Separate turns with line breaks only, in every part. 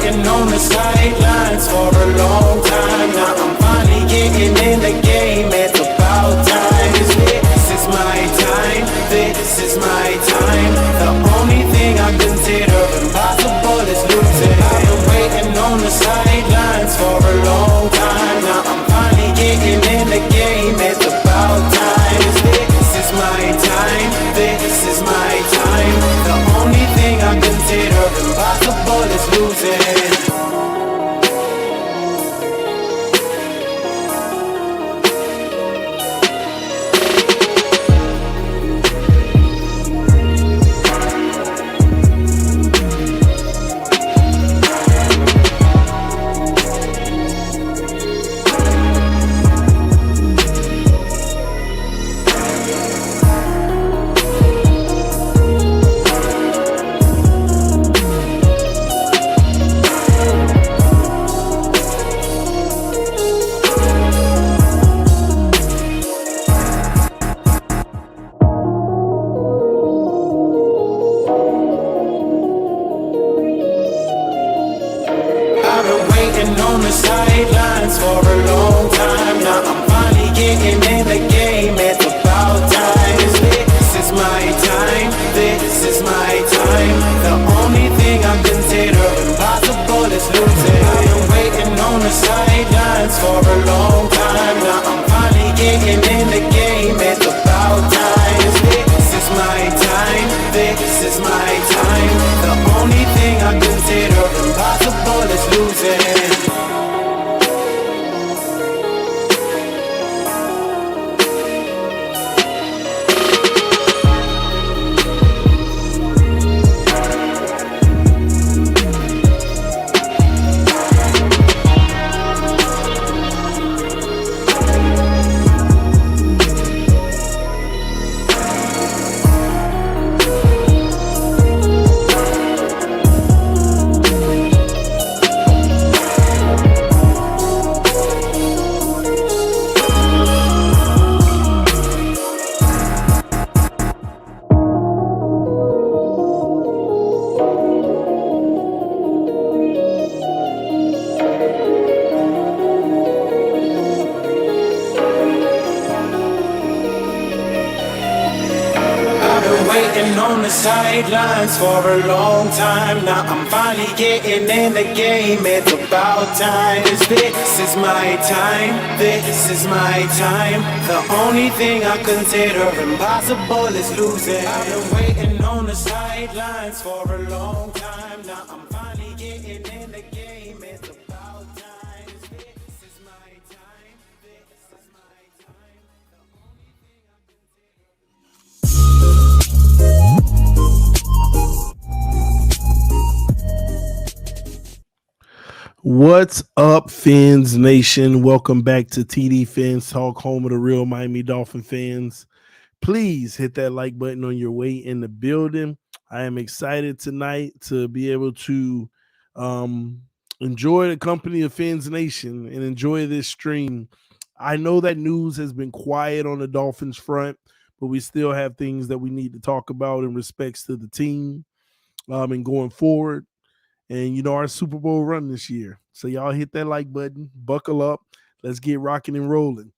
waiting on the sidelines for a long time. Now I'm finally getting in the game. It's about time. This is my time. This is my time. The only thing I consider impossible is losing. I've been waiting on the sidelines for a long time. Now I'm finally getting in the game. It's about time. This is my time. This is my time. The only thing I consider impossible is losing. On the sidelines for a long time. Now I'm finally getting in the game. It's about time. This is my time. This is my time. The only thing I consider impossible is losing. I've been waiting on the sidelines for a long time. Now I'm finally getting in the game. It's about time. This is my time. This is my time. The only thing I consider impossible is losing. On the sidelines for a long time. Now I'm finally getting in the game. It's about time. This is my time. This is my time. The only thing I consider impossible is losing. I've been waiting on the sidelines for a long time. Now I'm finally getting in the game. It's about time. This is my time. This is my time. The only thing I
What's up, Fins Nation? Welcome back to TDPHINSTALK, home of the real Miami Dolphin fans. Please hit that like button on your way in the building. I am excited tonight to be able to enjoy the company of Fins Nation and enjoy this stream. I know that news has been quiet on the Dolphins front, but we still have things that we need to talk about in respects to the team and going forward. And, you know, our Super Bowl run this year. So y'all hit that like button, buckle up. Let's get rocking and rolling.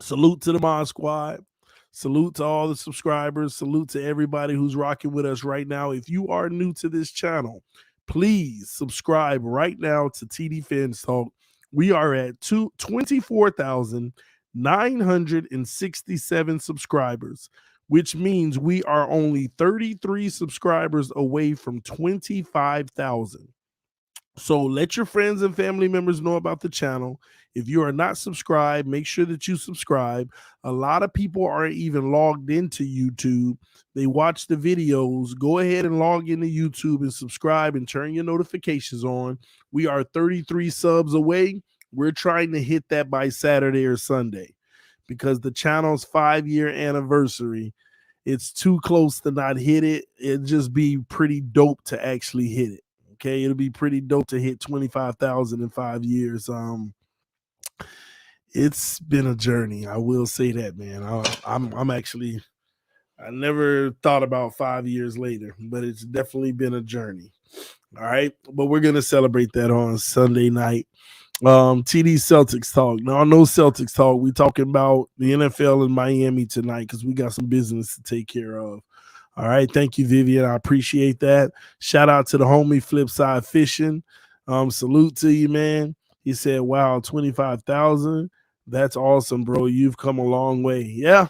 Salute to the Mod Squad. Salute to all the subscribers. Salute to everybody who's rocking with us right now. If you are new to this channel, please subscribe right now to TDPHINSTALK. We are at 24,967 subscribers, which means we are only 33 subscribers away from 25,000. So let your friends and family members know about the channel. If you are not subscribed, make sure that you subscribe. A lot of people aren't even logged into YouTube. They watch the videos. Go ahead and log into YouTube and subscribe and turn your notifications on. We are 33 subs away. We're trying to hit that by Saturday or Sunday because the channel's 5-year anniversary. It's too close to not hit it. It'd just be pretty dope to actually hit it. Okay, it'll be pretty dope to hit 25,000 in 5 years. It's been a journey. I will say that, man. I never thought about 5 years later, but it's definitely been a journey. All right. But we're going to celebrate that on Sunday night. TD Celtics talk. Now, no Celtics talk. We talking about the NFL in Miami tonight because we got some business to take care of. All right. Thank you, Vivian. I appreciate that. Shout out to the homie Flipside Fishing. Salute to you, man. He said, wow, 25,000. That's awesome, bro. You've come a long way. Yeah.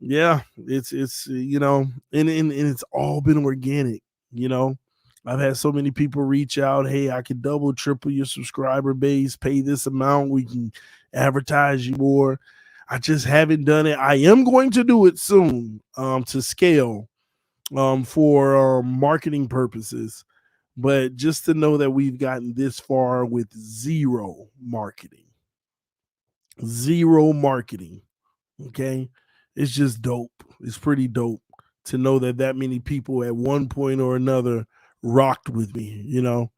Yeah. It's and it's all been organic, you know. I've had so many people reach out. Hey, I could double, triple your subscriber base, pay this amount. We can advertise you more. I just haven't done it. I am going to do it soon to scale for marketing purposes. But just to know that we've gotten this far with zero marketing. Zero marketing. Okay. It's just dope. It's pretty dope to know that that many people at one point or another rocked with me, you know.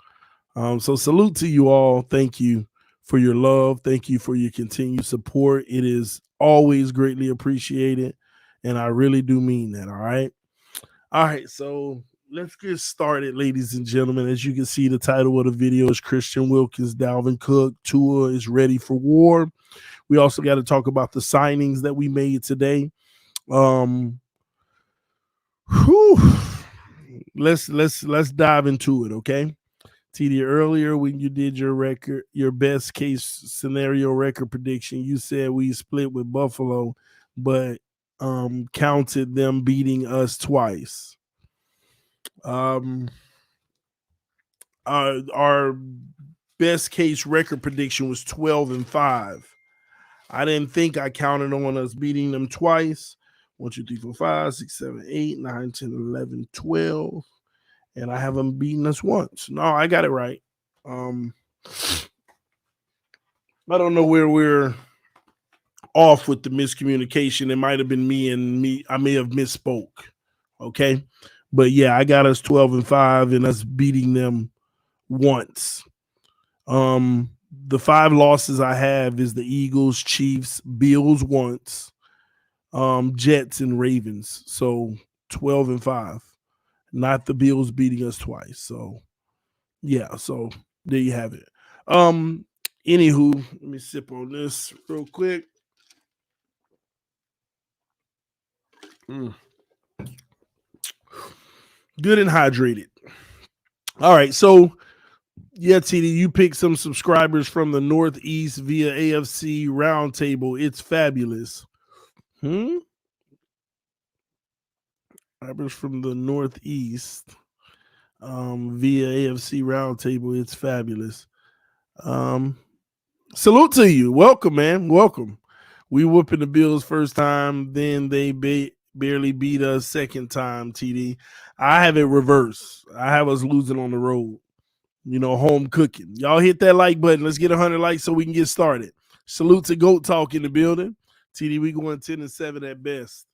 So salute to you all. Thank you for your love. Thank you for your continued support. It is always greatly appreciated. And I really do mean that. All right. All right. So let's get started, ladies and gentlemen. As you can see, the title of the video is Christian Wilkins, Dalvin Cook, Tua is ready for war. We also got to talk about the signings that we made today. Whew. Let's dive into it, okay? TD, earlier when you did your best case scenario record prediction, you said we split with Buffalo, but counted them beating us twice. Our best case record prediction was 12-5. I didn't think I counted on us beating them twice. 1, 2, 3, 4, 5, 6, 7, 8, 9, 10, 11, 12. And I haven't beaten us once. No, I got it right. I don't know where we're off with the miscommunication. It might have been me. I may have misspoke. Okay. But yeah, I got us 12-5 and us beating them once. The 5 losses I have is the Eagles, Chiefs, Bills once, Jets, and Ravens. So 12-5. Not the Bills beating us twice. So yeah, so there you have it. Anywho, let me sip on this real quick. Good and hydrated. All right, so yeah, TD, you picked some subscribers from the Northeast via AFC Roundtable. It's fabulous. Subscribers from the Northeast via AFC Roundtable. It's fabulous. Salute to you. Welcome, man. Welcome. We whooping the Bills first time, then they barely beat us second time, TD. I have it reverse. I have us losing on the road. You know, home cooking. Y'all hit that like button. Let's get 100 likes so we can get started. Salute to Goat Talk in the building. TD, we going 10-7 at best.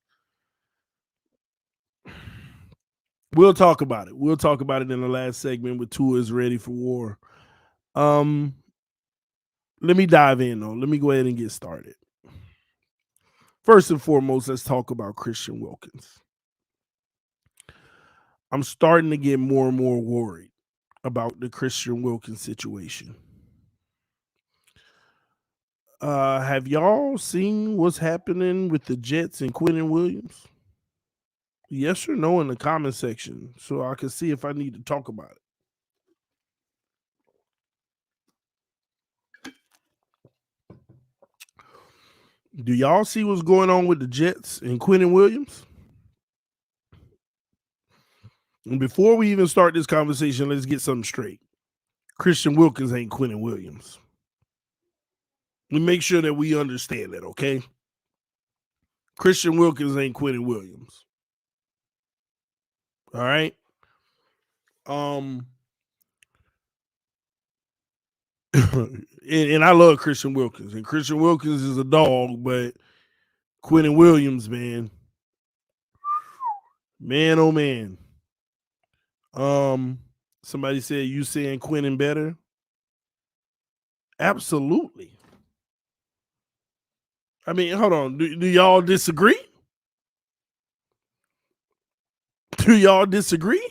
We'll talk about it. We'll talk about it in the last segment with Tua is ready for war. Let me dive in, though. Let me go ahead and get started. First and foremost, let's talk about Christian Wilkins. I'm starting to get more and more worried about the Christian Wilkins situation. Have y'all seen what's happening with the Jets and Quentin Williams? Yes or no in the comment section so I can see if I need to talk about it. Do y'all see what's going on with the Jets and Quentin Williams? And before we even start this conversation, let's get something straight. Christian Wilkins ain't Quentin Williams. We make sure that we understand that, okay? Christian Wilkins ain't Quentin Williams. All right? And I love Christian Wilkins. And Christian Wilkins is a dog, but Quentin Williams, man. Man, oh man. Somebody said you saying Quentin better? Absolutely. I mean, hold on. Do y'all disagree? Do y'all disagree?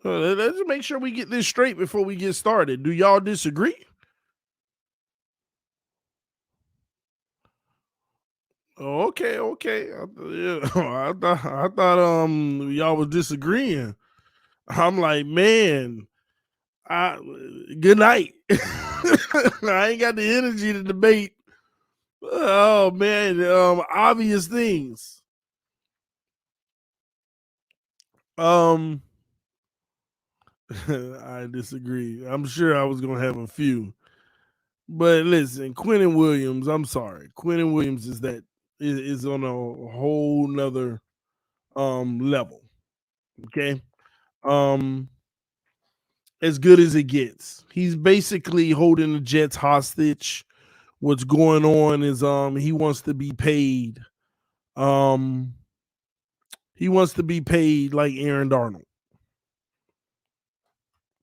Let's make sure we get this straight before we get started. Do y'all disagree? Oh, okay. I thought y'all was disagreeing. I'm like, man, I good night. I ain't got the energy to debate. Oh man, obvious things. Um, I disagree. I'm sure I was gonna have a few, but listen, Quentin Williams. I'm sorry, Quentin Williams is on a whole nother level. Okay, um, as good as it gets. He's basically holding the Jets hostage. What's going on is he wants to be paid. Um, he wants to be paid like Aaron Darnold.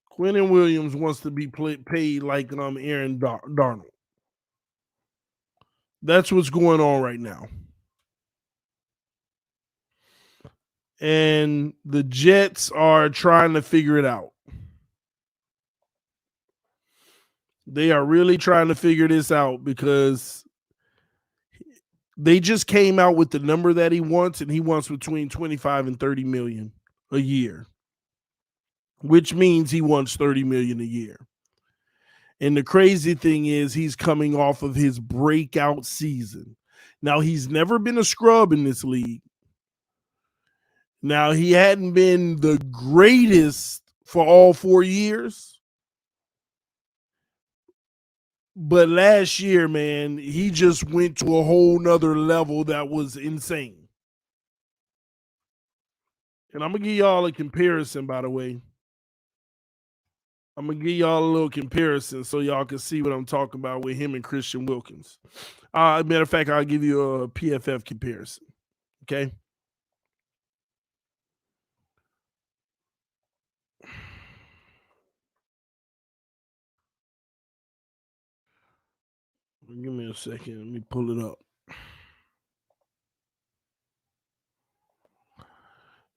Quentin Williams wants to be paid like Aaron Darnold. That's what's going on right now. And the Jets are trying to figure it out. They are really trying to figure this out because they just came out with the number that he wants, and he wants between 25 and 30 million a year, which means he wants 30 million a year. And the crazy thing is he's coming off of his breakout season. Now, he's never been a scrub in this league. Now, he hadn't been the greatest for all 4 years. But last year, man, he just went to a whole nother level that was insane. And I'm going to give y'all a comparison, by the way. I'm going to give y'all a little comparison so y'all can see what I'm talking about with him and Christian Wilkins. Matter of fact, I'll give you a PFF comparison. Okay. Give me a second. Let me pull it up.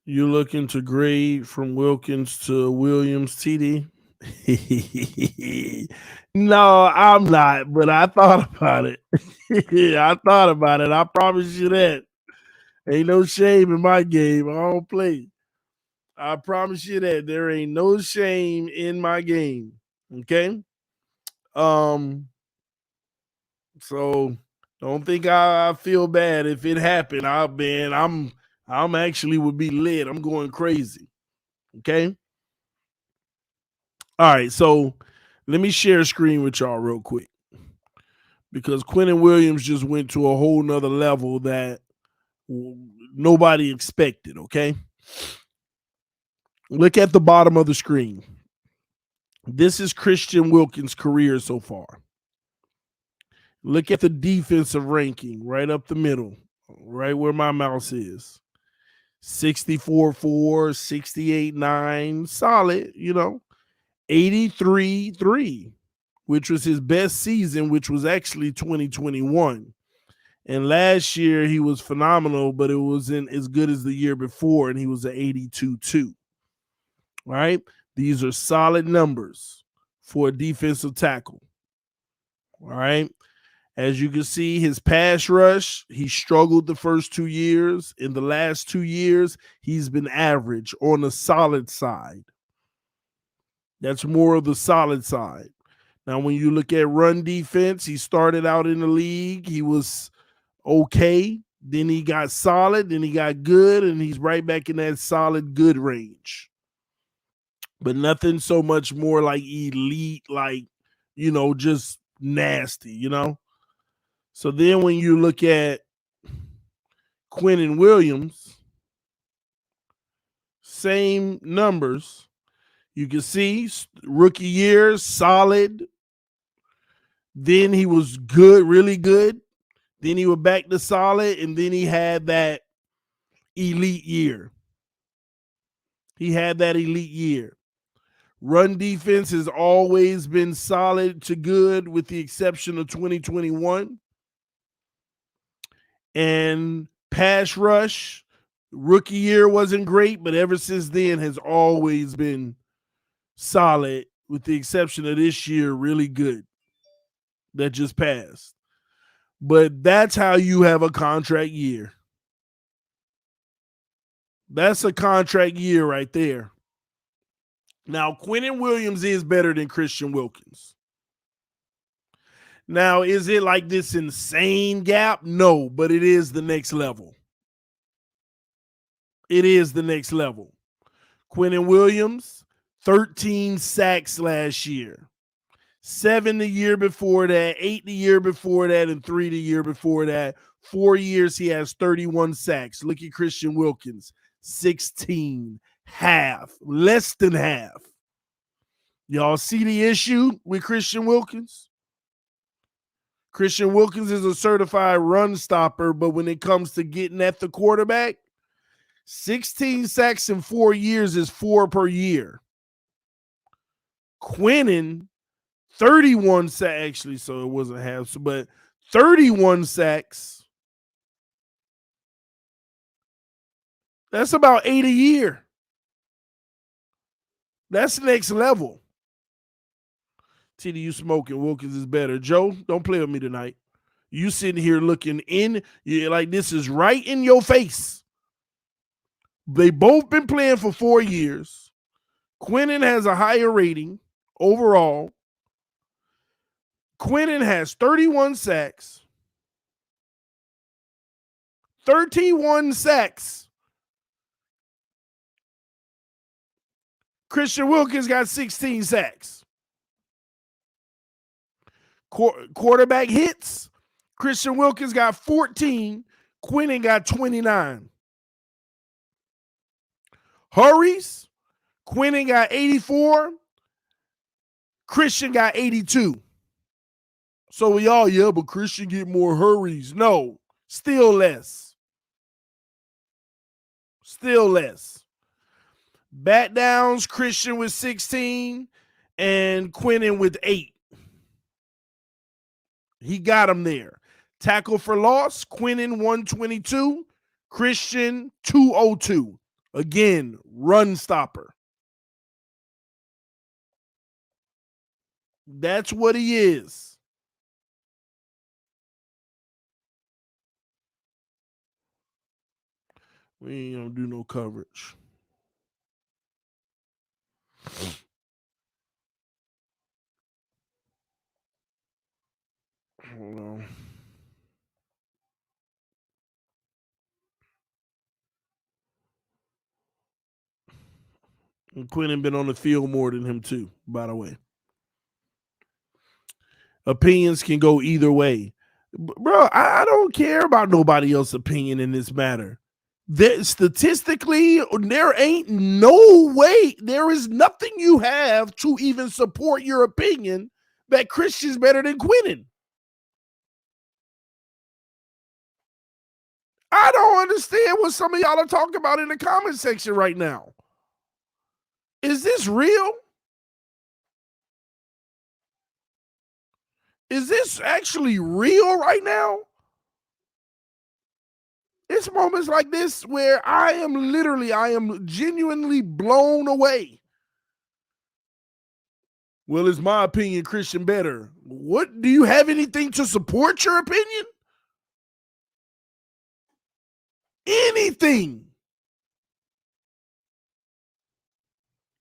You looking to grade from Wilkins to Williams, TD? No, I'm not, but I thought about it. I thought about it. I promise you that. Ain't no shame in my game. I don't play. I promise you that there ain't no shame in my game. Okay. Um, so don't think I feel bad if it happened. I'm actually would be lit. I'm going crazy. Okay. All right. So let me share a screen with y'all real quick. Because Quentin Williams just went to a whole nother level that nobody expected. Okay. Look at the bottom of the screen. This is Christian Wilkins' career so far. Look at the defensive ranking right up the middle, right where my mouse is. 64-4, 68-9, solid, 83-3, which was his best season, which was actually 2021. And last year he was phenomenal, but it wasn't as good as the year before, and he was at 82-2. All right. These are solid numbers for a defensive tackle. All right. As you can see, his pass rush, he struggled the first 2 years. In the last 2 years, he's been average on the solid side. That's more of the solid side. Now, when you look at run defense, he started out in the league. He was okay. Then he got solid. Then he got good. And he's right back in that solid good range. But nothing so much more like elite, like, just nasty, So then when you look at Quentin Williams, same numbers. You can see rookie year, solid. Then he was good, really good. Then he was back to solid, and then he had that elite year. Run defense has always been solid to good with the exception of 2021. And pass rush, rookie year wasn't great, but ever since then has always been solid, with the exception of this year, really good. That just passed. But that's how you have a contract year. That's a contract year right there. Now, Quinnen Williams is better than Christian Wilkins. Now, is it like this insane gap? No, but it is the next level. It is the next level. Quinnen Williams, 13 sacks last year. 7 the year before that, 8 the year before that, and 3 the year before that. 4 years, he has 31 sacks. Look at Christian Wilkins, 16, half, less than half. Y'all see the issue with Christian Wilkins? Christian Wilkins is a certified run stopper, but when it comes to getting at the quarterback, 16 sacks in 4 years is 4 per year. Quinnen, 31 sacks, actually, so it wasn't half, but 31 sacks. That's about 8 a year. That's next level. TD, you smoking. Wilkins is better. Joe, don't play with me tonight. You sitting here looking in, like this is right in your face. They both been playing for 4 years. Quinnen has a higher rating overall. Quinnen has 31 sacks. 31 sacks. Christian Wilkins got 16 sacks. Quarterback hits, Christian Wilkins got 14. Quinnen got 29. Hurries, Quinnen got 84. Christian got 82. So we all, yeah, but Christian get more hurries. No, still less. Still less. Bat downs, Christian with 16 and Quinnen with 8. He got him there. Tackle for loss, Quinnen 122, Christian 202. Again, run stopper. That's what he is. We ain't gonna do no coverage. Hold on. And Quinnen been on the field more than him too, by the way. Opinions can go either way. Bro, I don't care about nobody else's opinion in this matter. Statistically, there ain't no way, there is nothing you have to even support your opinion that Christian's better than Quinnen. I don't understand what some of y'all are talking about in the comment section right now. Is this real? Is this actually real right now? It's moments like this where I am genuinely blown away. Well, it's my opinion, Christian better. What, do you have anything to support your opinion? Anything.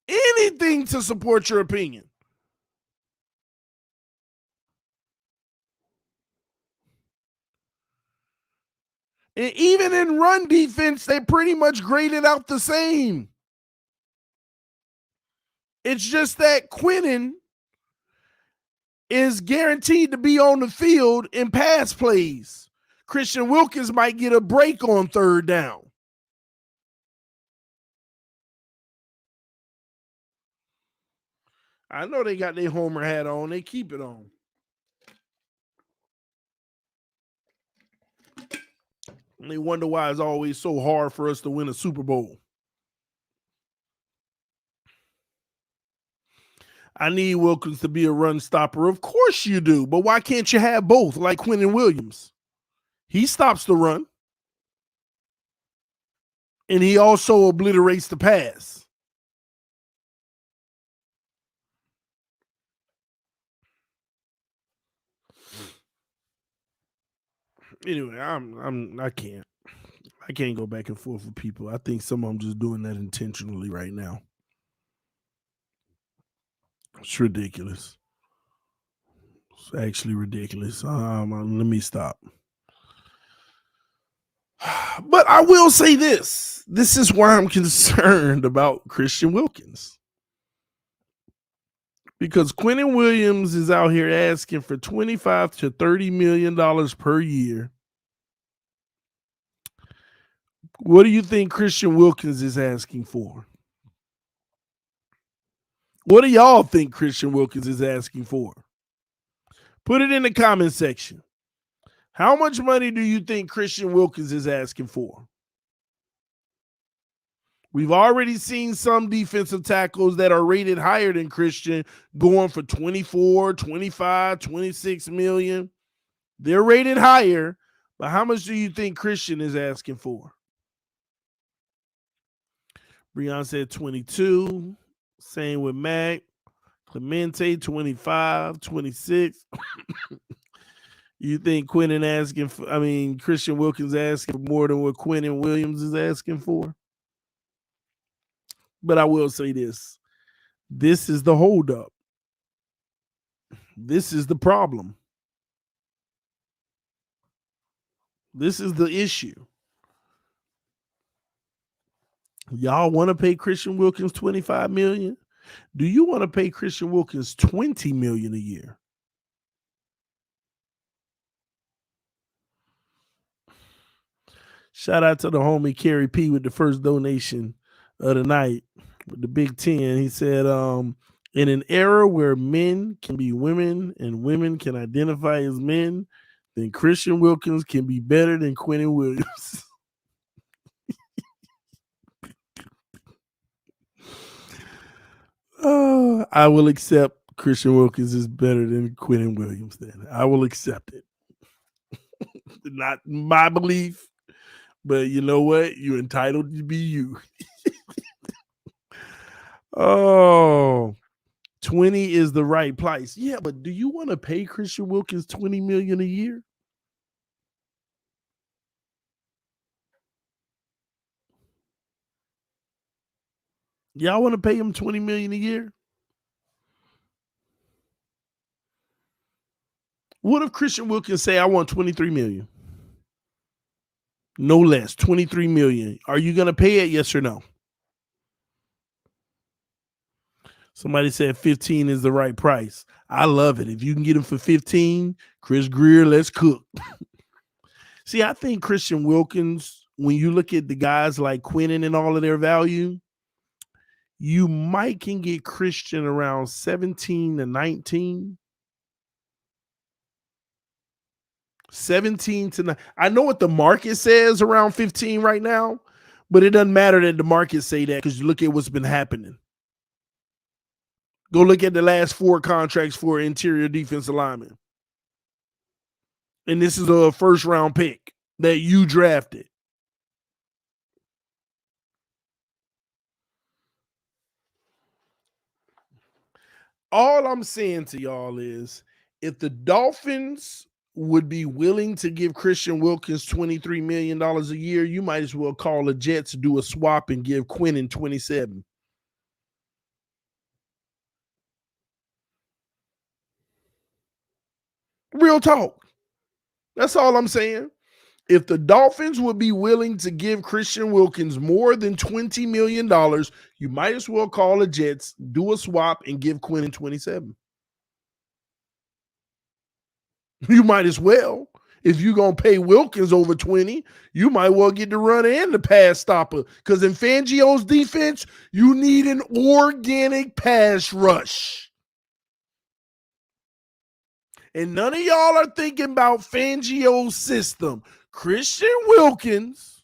Anything to support your opinion. And even in run defense, they pretty much graded out the same. It's just that Quinnen is guaranteed to be on the field in pass plays. Christian Wilkins might get a break on third down. I know they got their homer hat on. They keep it on. And they wonder why it's always so hard for us to win a Super Bowl. I need Wilkins to be a run stopper. Of course you do. But why can't you have both like Quinnen Williams? He stops the run. And he also obliterates the pass. Anyway, I can't go back and forth with people. I think some of them just doing that intentionally right now. It's ridiculous. It's actually ridiculous. Let me stop. But I will say this. This is why I'm concerned about Christian Wilkins. Because Quentin Williams is out here asking for $25 to $30 million per year. What do you think Christian Wilkins is asking for? What do y'all think Christian Wilkins is asking for? Put it in the comment section. How much money do you think Christian Wilkins is asking for? We've already seen some defensive tackles that are rated higher than Christian going for 24, 25, 26 million. They're rated higher, but how much do you think Christian is asking for? Breon said 22. Same with Mac. Clemente, 25, 26. You think Christian Wilkins asking for more than what Quentin Williams is asking for? But I will say this. This is the holdup. This is the problem. This is the issue. Y'all want to pay Christian Wilkins $25 million? Do you want to pay Christian Wilkins $20 million a year? Shout out to the homie Kerry P with the first donation of the night with the Big 10. He said, in an era where men can be women and women can identify as men, then Christian Wilkins can be better than Quentin Williams. I will accept Christian Wilkins is better than Quentin Williams then. I will accept it. Not my belief, but you know what? You're entitled to be you. 20 is the right price. Yeah, but do you want to pay Christian Wilkins $20 million a year? Y'all want to pay him $20 million a year? What if Christian Wilkins say, I want $23 million? No less, $23 million. Are you going to pay it, yes or no? Somebody said 15 is the right price. I love it. If you can get him for 15, Chris Greer, let's cook. See, I think Christian Wilkins, when you look at the guys like Quentin and all of their value, you might can get Christian around 17 to 19. 17 to 9. I know what the market says around 15 right now, but it doesn't matter that the market say that because you look at what's been happening. Go look at the last 4 contracts for interior defensive linemen. And this is a first round pick that you drafted. All I'm saying to y'all is if the Dolphins would be willing to give Christian Wilkins $23 million a year, you might as well call the Jets, do a swap, and give Quentin 27. Real talk. That's all I'm saying. If the Dolphins would be willing to give Christian Wilkins more than $20 million, you might as well call the Jets, do a swap, and give Quentin 27. You might as well. If you're going to pay Wilkins over 20, you might well get the runner and the pass stopper. Because in Fangio's defense, you need an organic pass rush. And none of y'all are thinking about Fangio's system. Christian Wilkins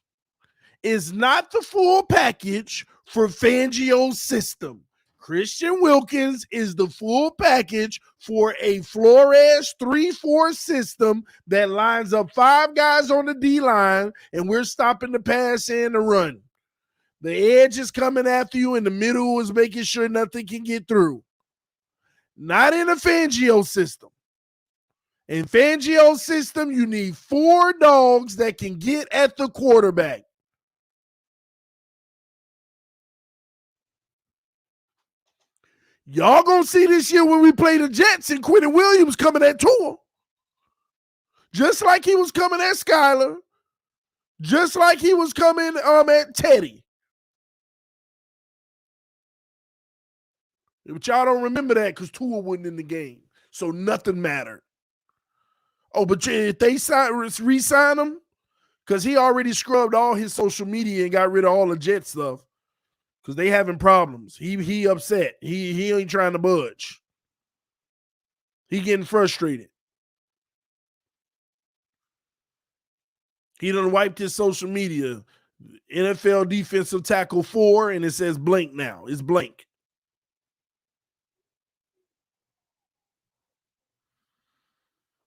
is not the full package for Fangio's system. Christian Wilkins is the full package for a Flores 3-4 system that lines up 5 guys on the D-line, and we're stopping the pass and the run. The edge is coming after you, and the middle is making sure nothing can get through. Not in a Fangio system. In Fangio's system, you need 4 dogs that can get at the quarterback. Y'all gonna see this year when we play the Jets and Quentin Williams coming at Tua. Just like he was coming at Skyler. Just like he was coming at Teddy. But y'all don't remember that because Tua wasn't in the game. So nothing mattered. Oh, but if they re-sign him, because he already scrubbed all his social media and got rid of all the Jet stuff. Because they having problems. He upset. He ain't trying to budge. He getting frustrated. He done wiped his social media. NFL defensive tackle 4, and it says blank now. It's blank.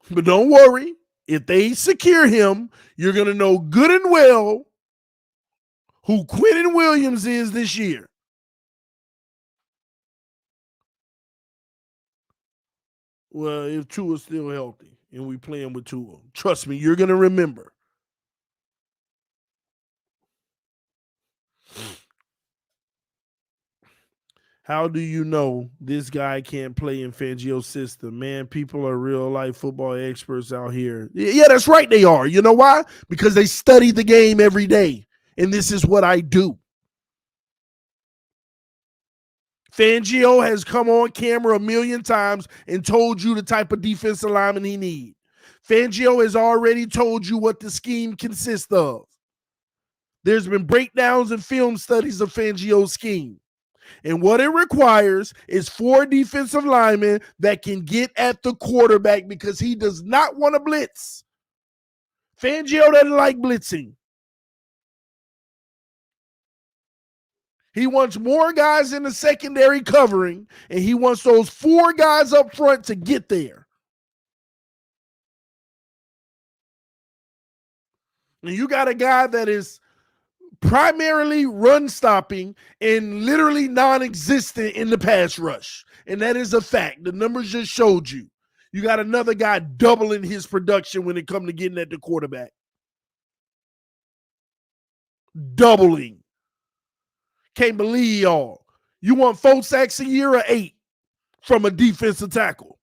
But don't worry. If they secure him, you're going to know good and well who Quentin Williams is this year. Well, if Tua's still healthy and we playing with Tua, trust me, you're going to remember. How do you know this guy can't play in Fangio's system? Man, people are real life football experts out here. Yeah, that's right, they are. You know why? Because they study the game every day. And this is what I do. Fangio has come on camera a million times and told you the type of defensive lineman he needs. Fangio has already told you what the scheme consists of. There's been breakdowns and film studies of Fangio's scheme. And what it requires is 4 defensive linemen that can get at the quarterback because he does not want to blitz. Fangio doesn't like blitzing. He wants more guys in the secondary covering, and he wants those 4 guys up front to get there. And you got a guy that is primarily run stopping and literally non-existent in the pass rush. And that is a fact. The numbers just showed you. You got another guy doubling his production when it comes to getting at the quarterback. Doubling. Can't believe y'all. You want 4 sacks a year or 8 from a defensive tackle?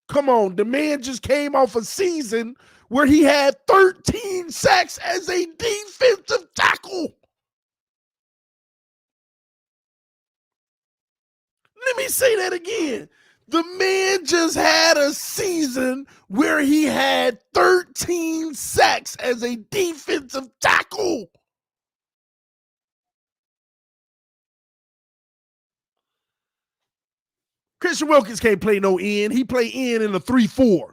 Come on, the man just came off a season where he had 13 sacks as a defensive tackle. Let me say that again. The man just had a season where he had 13 sacks as a defensive tackle. Christian Wilkins can't play no end. He play end in a 3-4.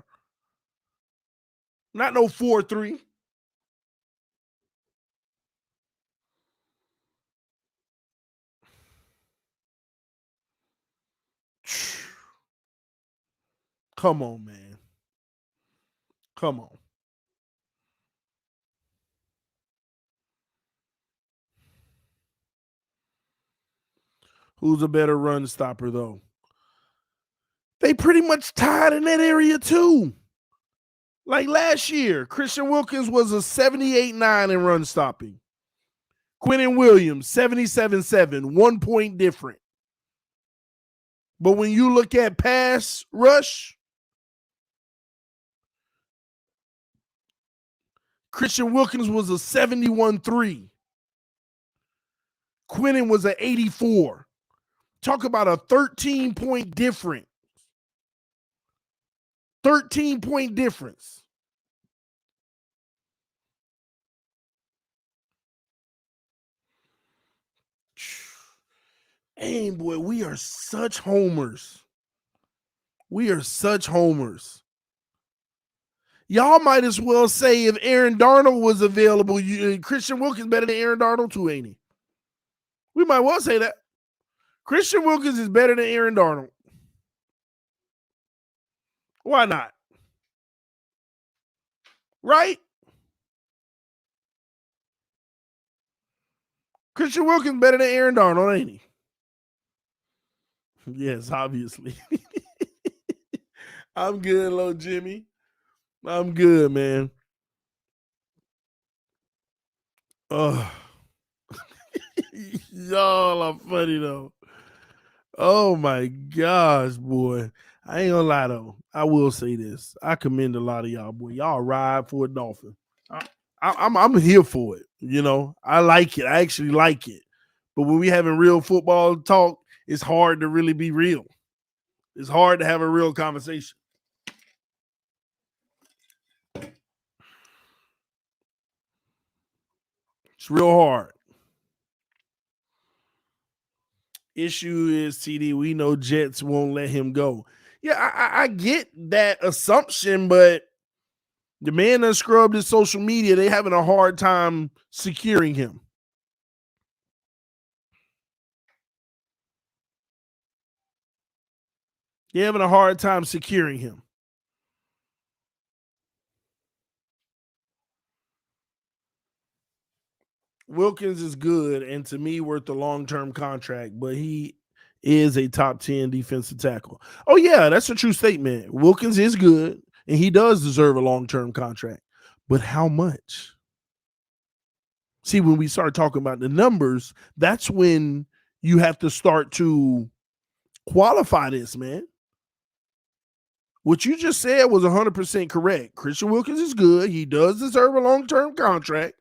Not no 4-3. Come on, man. Come on. Who's a better run stopper, though? They pretty much tied in that area, too. Like last year, Christian Wilkins was a 78-9 in run stopping. Quentin Williams, 77-7, 1 point different. But when you look at pass rush, Christian Wilkins was a 71-3. Quentin was an 84. Talk about a 13-point difference. 13-point difference. Hey, boy, we are such homers. We are such homers. Y'all might as well say if Aaron Darnold was available, Christian Wilkins better than Aaron Darnold too, ain't he? We might well say that. Christian Wilkins is better than Aaron Darnold. Why not? Right? Christian Wilkins better than Aaron Darnold, ain't he? Yes, obviously. I'm good, little Jimmy. I'm good, man. Oh, y'all are funny though. Oh my gosh, boy. I ain't gonna lie though. I will say this. I commend a lot of y'all, boy. Y'all ride for a Dolphin. I'm here for it. You know, I like it. I actually like it. But when we having real football talk, it's hard to really be real. It's hard to have a real conversation. It's real hard. Issue is TD. We know Jets won't let him go. Yeah, I get that assumption, but the man that scrubbed his social media, they having a hard time securing him. They're having a hard time securing him. Wilkins is good and to me worth a long-term contract, but he is a top 10 defensive tackle. Oh, yeah, that's a true statement. Wilkins is good and he does deserve a long-term contract. But how much? See, when we start talking about the numbers, that's when you have to start to qualify this, man. What you just said was 100% correct. Christian Wilkins is good. He does deserve a long-term contract.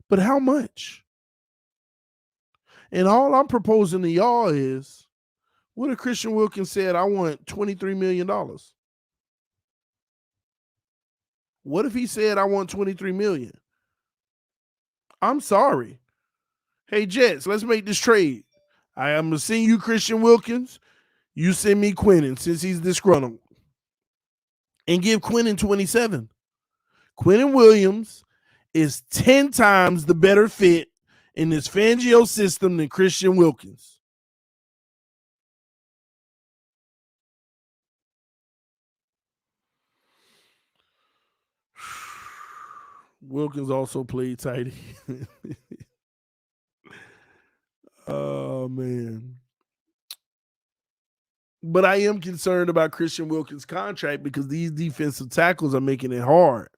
But how much? And all I'm proposing to y'all is, what if Christian Wilkins said, I want $23 million? What if he said, I want $23 million? I'm sorry. Hey, Jets, let's make this trade. I am going to send you Christian Wilkins. You send me Quinnen since he's disgruntled. And give Quinnen 27. Quinnen Williams is 10 times the better fit in this Fangio system than Christian Wilkins. Wilkins also played tight end. Oh, man. But I am concerned about Christian Wilkins' contract because these defensive tackles are making it hard.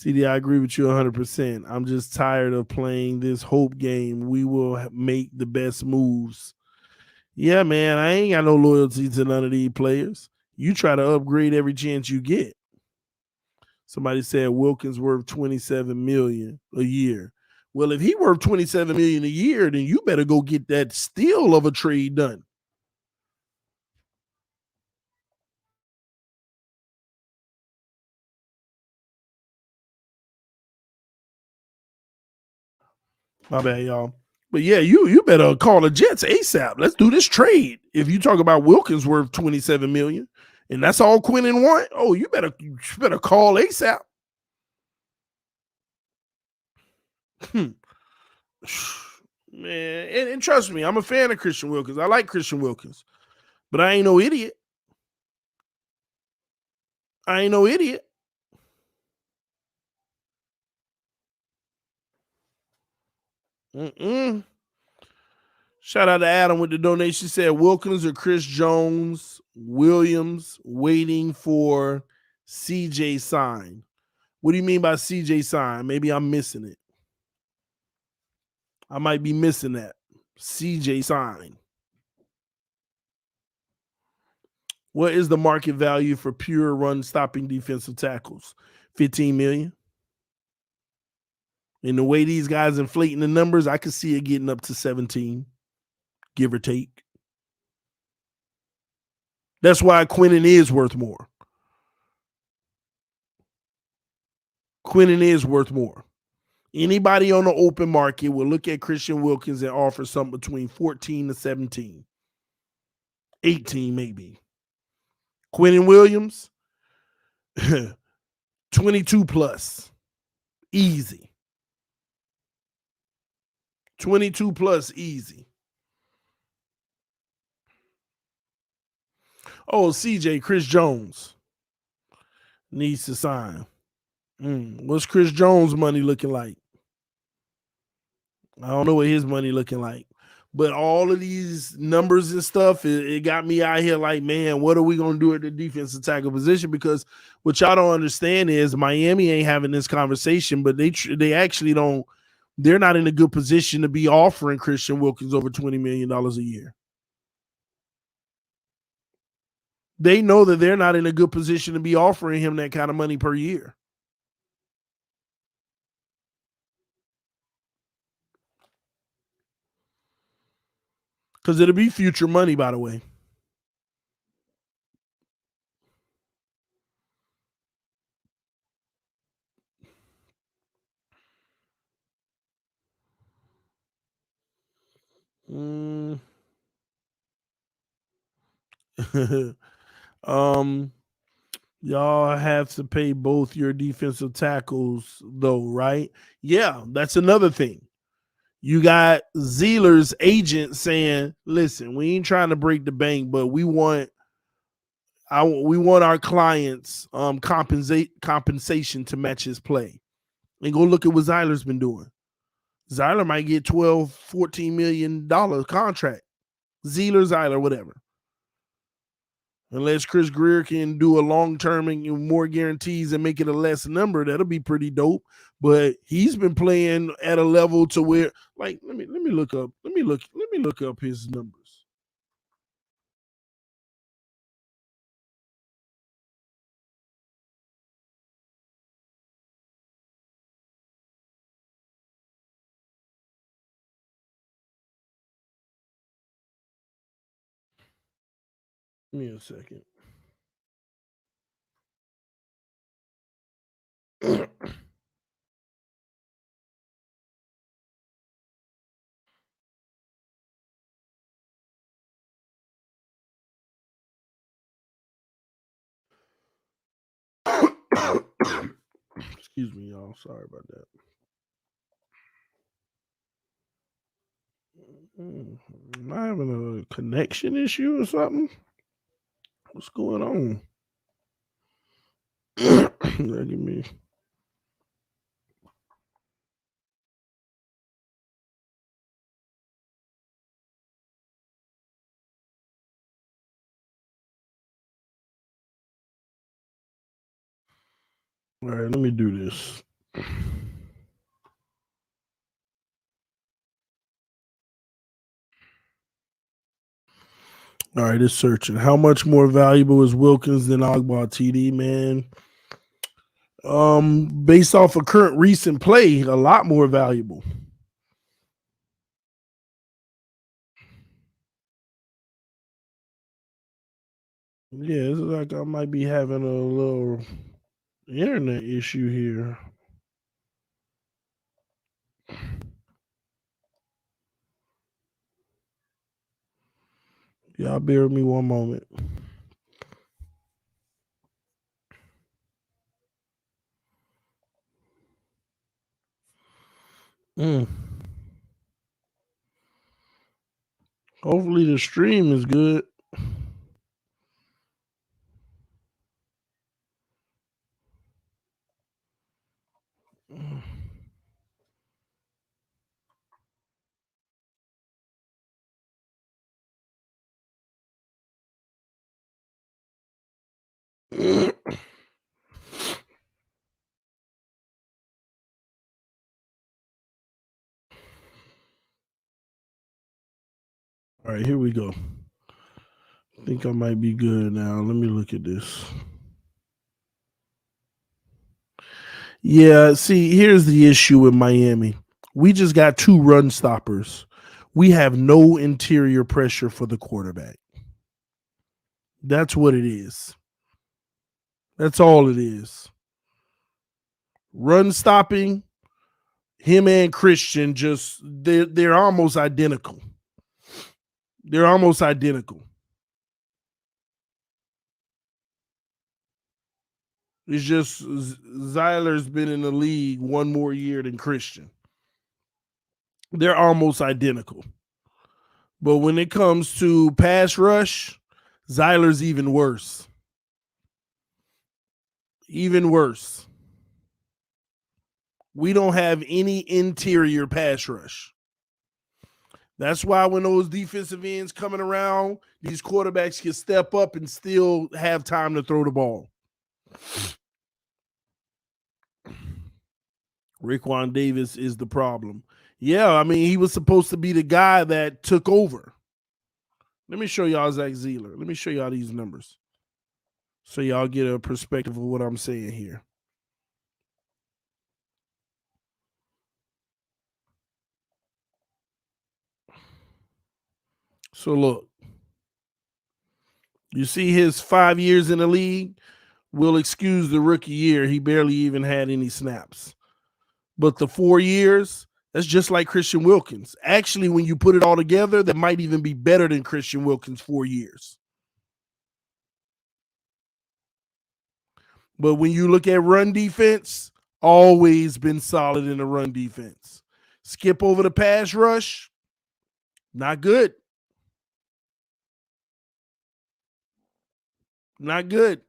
TD, I agree with you 100%. I'm just tired of playing this hope game. We will make the best moves. Yeah, man, I ain't got no loyalty to none of these players. You try to upgrade every chance you get. Somebody said Wilkins worth $27 million a year. Well, if he worth $27 million a year, then you better go get that steal of a trade done. My bad, y'all. But yeah, you better call the Jets ASAP. Let's do this trade. If you talk about Wilkins worth $27 million, and that's all Quinnen want, oh, you better call ASAP. Man, and trust me, I'm a fan of Christian Wilkins. I like Christian Wilkins, but I ain't no idiot. I ain't no idiot. Shout out to Adam with the donation. Said Wilkins or Chris Jones, Williams waiting for CJ sign. What do you mean by CJ sign? Maybe I'm missing it. I might be missing that. CJ sign. What is the market value for pure run stopping defensive tackles? 15 million. And the way these guys inflating the numbers, I could see it getting up to 17, give or take. That's why Quinnen is worth more. Quinnen is worth more. Anybody on the open market will look at Christian Wilkins and offer something between 14 to 17. 18 maybe. Quinnen Williams, 22 plus. Easy. 22 plus easy. Oh, CJ, Chris Jones needs to sign. What's Chris Jones' money looking like? I don't know what his money looking like. But all of these numbers and stuff, it got me out here like, man, what are we going to do at the defensive tackle position? Because what y'all don't understand is Miami ain't having this conversation, but they actually don't. They're not in a good position to be offering Christian Wilkins over $20 million a year. They know that they're not in a good position to be offering him that kind of money per year. Because it'll be future money, by the way. Y'all have to pay both your defensive tackles, though, right? Yeah, that's another thing. You got Zealer's agent saying, "Listen, we ain't trying to break the bank, but we want our clients compensation to match his play." And go look at what Zeiler's been doing. Zeiler might get $12-14 million contract. Zeiler, whatever. Unless Chris Greer can do a long-term and more guarantees and make it a less number, that'll be pretty dope. But he's been playing at a level to where, like, let me look up his numbers. Give me a second. Excuse me, y'all. Sorry about that. Am I having a connection issue or something? What's going on? Give me. All right, let me do this. All right, it's searching. How much more valuable is Wilkins than Ogba TD, man? Based off of current recent play, a lot more valuable. Yeah, it's like I might be having a little internet issue here. Y'all bear with me one moment. Hopefully the stream is good. All right, here we go. I think I might be good now. Let me look at this. Yeah, see, here's the issue with Miami. We just got 2 run stoppers. We have no interior pressure for the quarterback. That's what it is. That's all it is. Run stopping, him and Christian just they're almost identical. They're almost identical. It's just Zyler's been in the league one more year than Christian. They're almost identical. But when it comes to pass rush, Zyler's even worse. Even worse. We don't have any interior pass rush. That's why when those defensive ends coming around, these quarterbacks can step up and still have time to throw the ball. Raekwon Davis is the problem. Yeah, I mean, he was supposed to be the guy that took over. Let me show y'all Zach Zeeler. Let me show y'all these numbers so y'all get a perspective of what I'm saying here. So look, you see his 5 years in the league. We'll excuse the rookie year. He barely even had any snaps. But the 4 years, that's just like Christian Wilkins. Actually, when you put it all together, that might even be better than Christian Wilkins' 4 years. But when you look at run defense, always been solid in the run defense. Skip over the pass rush, not good. Not good.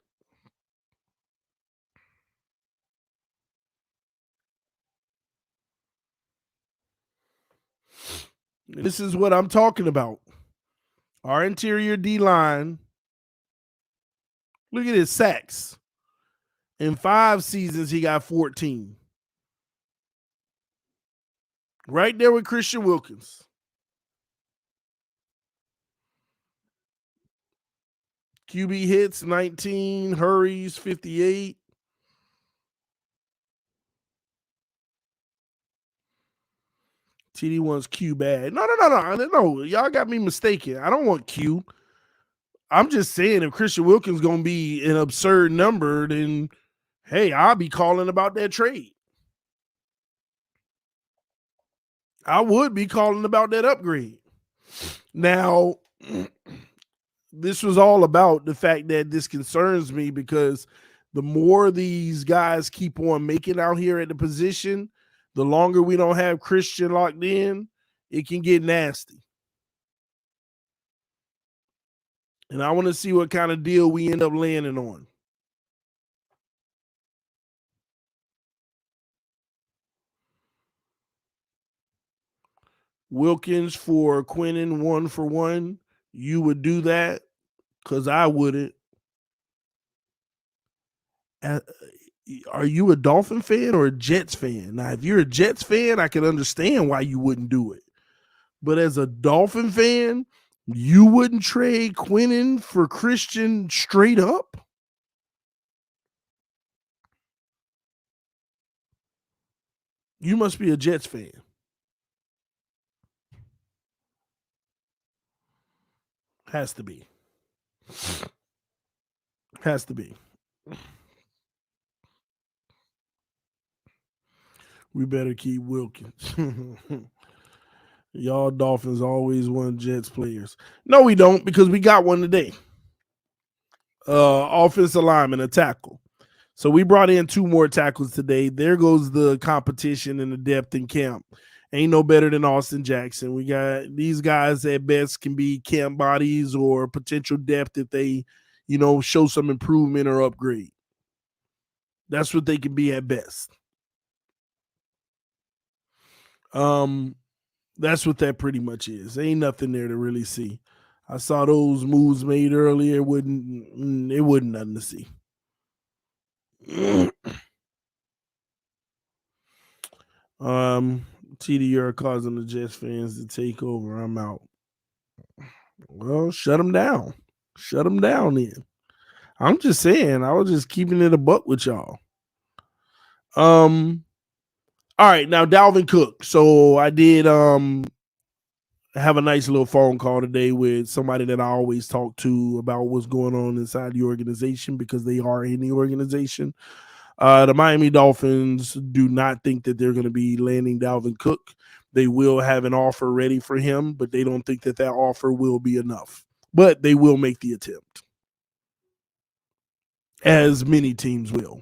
This is what I'm talking about. Our interior D-line, look at his sacks. In 5 seasons, he got 14. Right there with Christian Wilkins. QB hits, 19. Hurries, 58. TD wants Q bad. No. Y'all got me mistaken. I don't want Q. I'm just saying if Christian Wilkins going to be an absurd number, then, hey, I'll be calling about that trade. I would be calling about that upgrade. Now, this was all about the fact that this concerns me because the more these guys keep on making out here at the position, the longer we don't have Christian locked in, it can get nasty. And I want to see what kind of deal we end up landing on. Wilkins for Quinnen 1-for-1. You would do that because I wouldn't. Are you a Dolphin fan or a Jets fan? Now, if you're a Jets fan, I can understand why you wouldn't do it. But as a Dolphin fan, you wouldn't trade Quinnen for Christian straight up? You must be a Jets fan. Has to be. Has to be. We better keep Wilkins. Y'all Dolphins always want Jets players. No, we don't, because we got one today. Offensive lineman, a tackle. So we brought in 2 more tackles today. There goes the competition and the depth in camp. Ain't no better than Austin Jackson. We got these guys at best can be camp bodies or potential depth if they, show some improvement or upgrade. That's what they can be at best. That's what that pretty much is. Ain't nothing there to really see. I saw those moves made earlier. It wasn't nothing to see. TD, you're causing the Jets fans to take over. I'm out. Well, shut them down. Shut them down then. I'm just saying, I was just keeping it a buck with y'all. All right, now Dalvin Cook. So I did have a nice little phone call today with somebody that I always talk to about what's going on inside the organization because they are in the organization. The Miami Dolphins do not think that they're going to be landing Dalvin Cook. They will have an offer ready for him, but they don't think that offer will be enough. But they will make the attempt, as many teams will.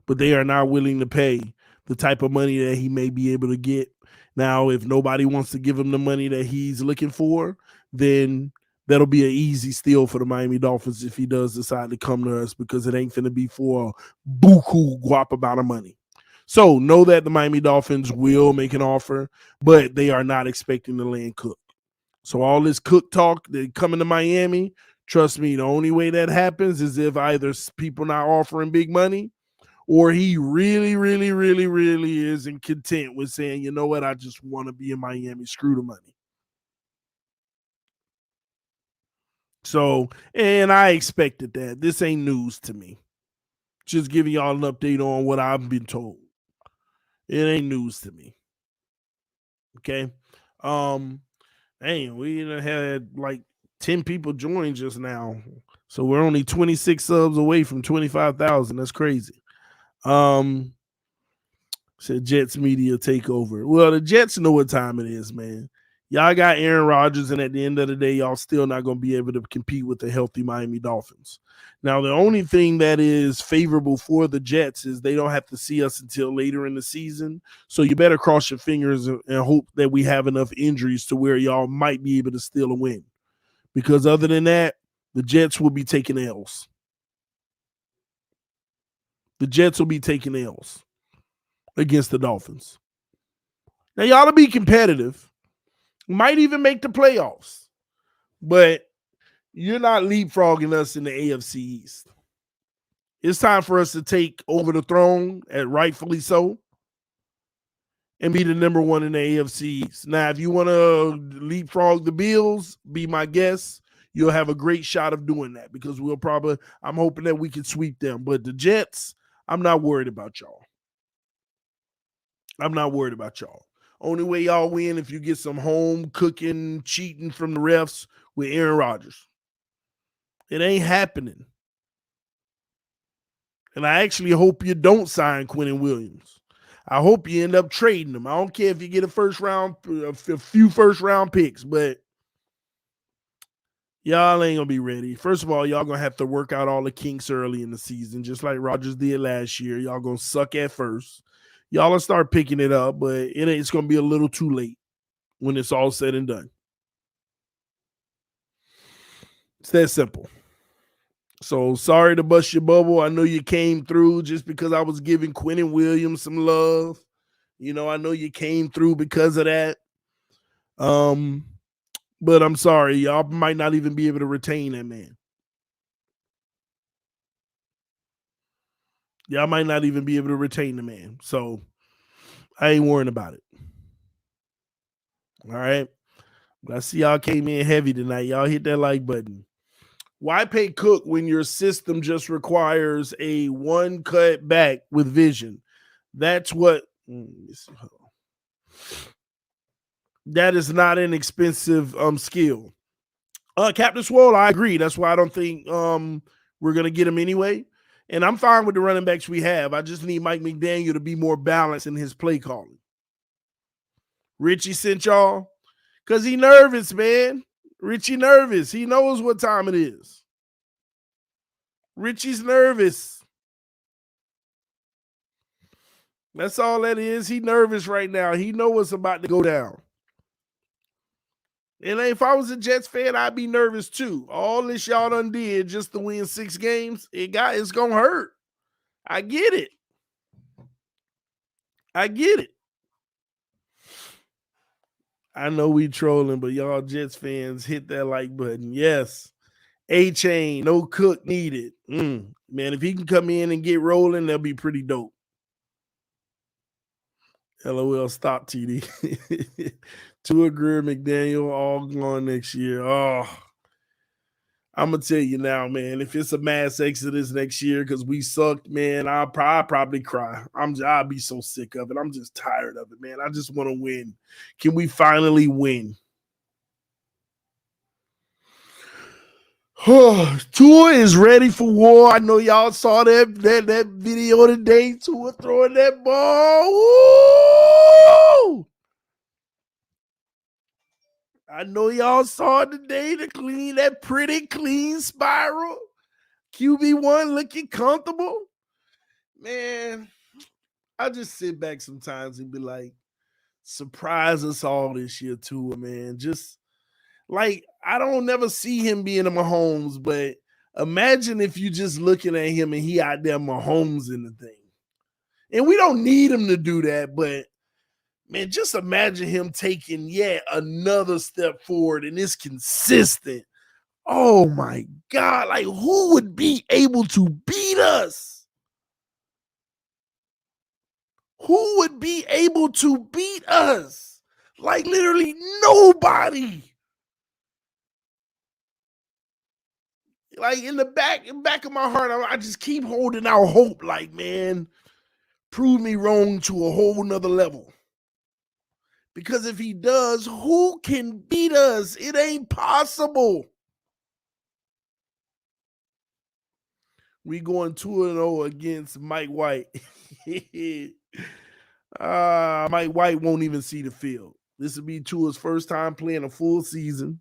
but they are not willing to pay the type of money that he may be able to get. Now, if nobody wants to give him the money that he's looking for, then that'll be an easy steal for the Miami Dolphins if he does decide to come to us, because it ain't going to be for a buku guap amount of money. So know that the Miami Dolphins will make an offer, but they are not expecting to land Cook. So all this Cook talk, they coming to Miami, trust me, the only way that happens is if either people not offering big money, or he really, really, really, really isn't content with saying, you know what, I just want to be in Miami, screw the money. So, and I expected that. This ain't news to me. Just giving y'all an update on what I've been told. It ain't news to me. Okay. We had like 10 people join just now. So we're only 26 subs away from 25,000. That's crazy. Said Jets media takeover. Well, the Jets know what time it is, man. Y'all got Aaron Rodgers, and at the end of the day, y'all still not going to be able to compete with the healthy Miami Dolphins. Now, the only thing that is favorable for the Jets is they don't have to see us until later in the season. So you better cross your fingers and hope that we have enough injuries to where y'all might be able to steal a win. Because other than that, the Jets will be taking L's. The Jets will be taking L's against the Dolphins. Now, y'all to be competitive. Might even make the playoffs. But you're not leapfrogging us in the AFC East. It's time for us to take over the throne, and rightfully so, and be the number one in the AFC East. Now, if you want to leapfrog the Bills, be my guest. You'll have a great shot of doing that, because I'm hoping that we can sweep them. But the Jets, I'm not worried about y'all. Only way y'all win if you get some home cooking, cheating from the refs with Aaron Rodgers. It ain't happening. And I actually hope you don't sign Quinnen Williams. I hope you end up trading him. I don't care if you get a few first round picks, but y'all ain't going to be ready. First of all, y'all going to have to work out all the kinks early in the season, just like Rodgers did last year. Y'all going to suck at first. Y'all will start picking it up, but it's going to be a little too late when it's all said and done. It's that simple. So sorry to bust your bubble. I know you came through just because I was giving Quinnen Williams some love. I know you came through because of that. But I'm sorry, y'all might not even be able to retain that man. Y'all might not even be able to retain the man. So I ain't worrying about it. All right. But I see y'all came in heavy tonight. Y'all hit that like button. Why pay Cook when your system just requires a one cut back with vision? That's what. That is not an expensive skill. Captain Swole, I agree. That's why I don't think we're going to get him anyway. And I'm fine with the running backs we have. I just need Mike McDaniel to be more balanced in his play calling. Richie sent y'all because he nervous, man. Richie nervous. He knows what time it is. Richie's nervous. That's all that is. He nervous right now. He know what's about to go down. And if I was a Jets fan, I'd be nervous too. All this y'all done did just to win 6 games, it's going to hurt. I get it. I know we trolling, but y'all Jets fans, hit that like button. Yes. A-Chain, no Cook needed. Man, if he can come in and get rolling, that'll be pretty dope. LOL, stop TD. Tua, Greer, McDaniel, all gone next year. Oh, I'm going to tell you now, man, if it's a mass exodus next year because we sucked, man, I'll probably cry. I'll be so sick of it. I'm just tired of it, man. I just want to win. Can we finally win? Tua is ready for war. I know y'all saw that video today. Tua throwing that ball. Woo! I know y'all saw it today to clean that pretty clean spiral. QB1 looking comfortable. man, I just sit back sometimes and be like, surprise us all this year, Tua, man. Just like I don't never see him being a Mahomes, but imagine if you just looking at him and he out there Mahomes in the thing. And we don't need him to do that, but man, just imagine him taking yet another step forward and it's consistent. Oh my God, like who would be able to beat us? Who would be able to beat us? Like literally nobody. Like in the back of my heart, I just keep holding out hope. Like, man, prove me wrong to a whole nother level. Because if he does, who can beat us? It ain't possible. We going 2-0 against Mike White. Mike White won't even see the field. This will be Tua's first time playing a full season.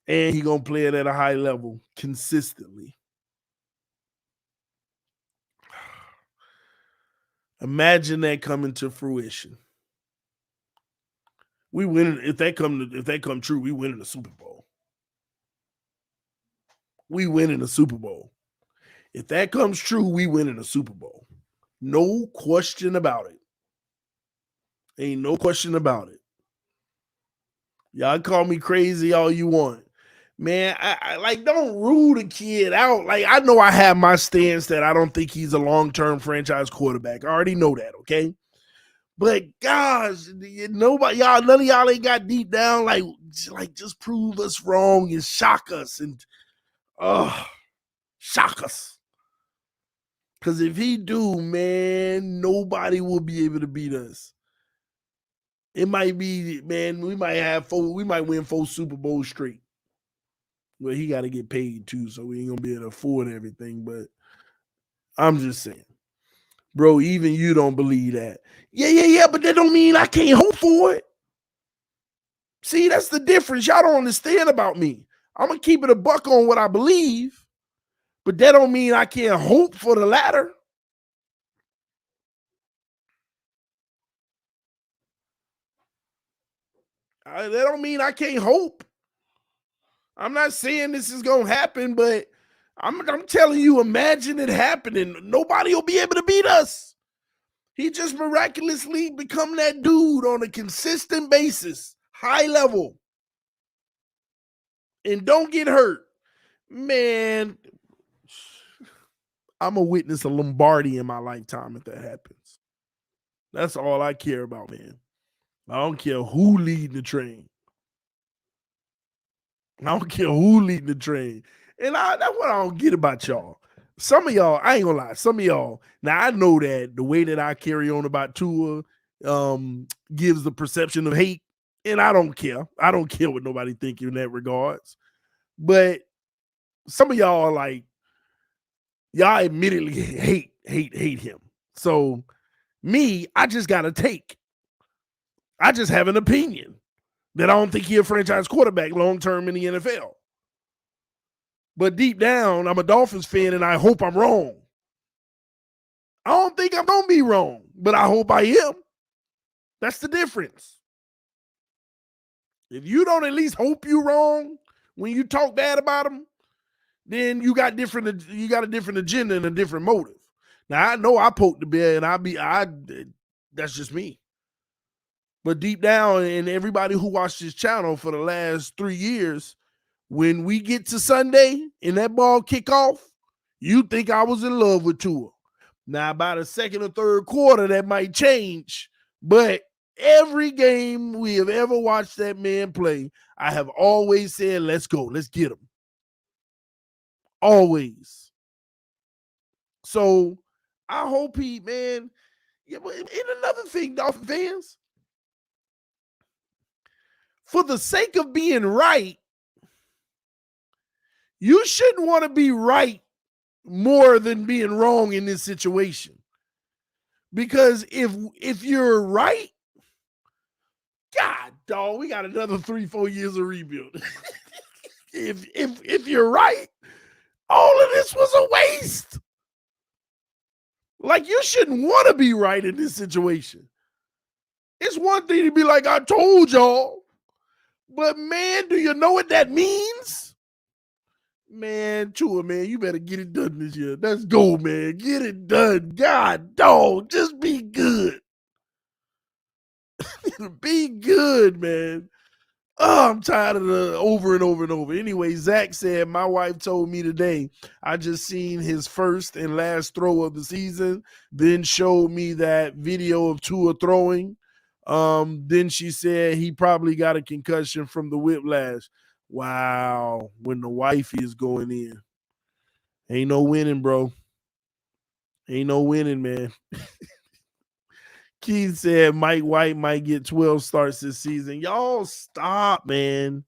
And he going to play it at a high level consistently. Imagine that coming to fruition. We win if that come true. We win in the Super Bowl. We win in the Super Bowl. If that comes true, we win in the Super Bowl. No question about it. Ain't no question about it. Y'all call me crazy all you want. Man, I like don't rule the kid out. Like I know I have my stance that I don't think he's a long-term franchise quarterback. I already know that, okay? But gosh, nobody, y'all, none of y'all ain't got deep down like just prove us wrong and shock us and shock us. Because if he do, man, nobody will be able to beat us. It might be, man, we might win 4 Super Bowls straight. Well, he got to get paid too, so we ain't gonna be able to afford everything. But I'm just saying, bro, even you don't believe that. Yeah, but that don't mean I can't hope for it. See, that's the difference. Y'all don't understand about me. I'm gonna keep it a buck on what I believe, but that don't mean I can't hope for the latter. That don't mean I can't hope. I'm not saying this is gonna happen, but I'm telling you, imagine it happening. Nobody will be able to beat us. He just miraculously become that dude on a consistent basis, high level, and don't get hurt. Man, I'm a witness a Lombardi in my lifetime if that happens. That's all I care about, man. I don't care who leading the train. I don't care who leading the train. And that's what I don't get about y'all. Some of y'all, I ain't gonna lie, some of y'all, now I know that the way that I carry on about Tua gives the perception of hate, and I don't care. I don't care what nobody think in that regards. But some of y'all are like, y'all admittedly hate him. So me, I just got a take. I just have an opinion that I don't think he's a franchise quarterback long-term in the NFL. But deep down, I'm a Dolphins fan and I hope I'm wrong. I don't think I'm going to be wrong, but I hope I am. That's the difference. If you don't at least hope you're wrong when you talk bad about them, then you got a different agenda and a different motive. Now I know I poked the bear and that's just me. But deep down, and everybody who watched this channel for the last 3 years, when we get to Sunday and that ball kick off, you think I was in love with Tua. Now, by the second or third quarter, that might change. But every game we have ever watched that man play, I have always said, let's go. Let's get him. Always. So I hope he, man. Yeah, but and another thing, Dolphin fans, for the sake of being right, you shouldn't want to be right more than being wrong in this situation. Because if you're right, God, dog, we got another 3-4 years of rebuild. if you're right, all of this was a waste. Like, you shouldn't want to be right in this situation. It's one thing to be like, I told y'all. But, man, do you know what that means? Man, Tua, man, you better get it done this year. Let's go, man. Get it done. God, dog, just be good. Be good, man. Oh, I'm tired of the over and over and over. Anyway, Zach said, my wife told me today, I just seen his first and last throw of the season, then showed me that video of Tua throwing. Then she said he probably got a concussion from the whiplash. Wow, when the wifey is going in. Ain't no winning, bro. Ain't no winning, man. Keith said Mike White might get 12 starts this season. Y'all stop, man.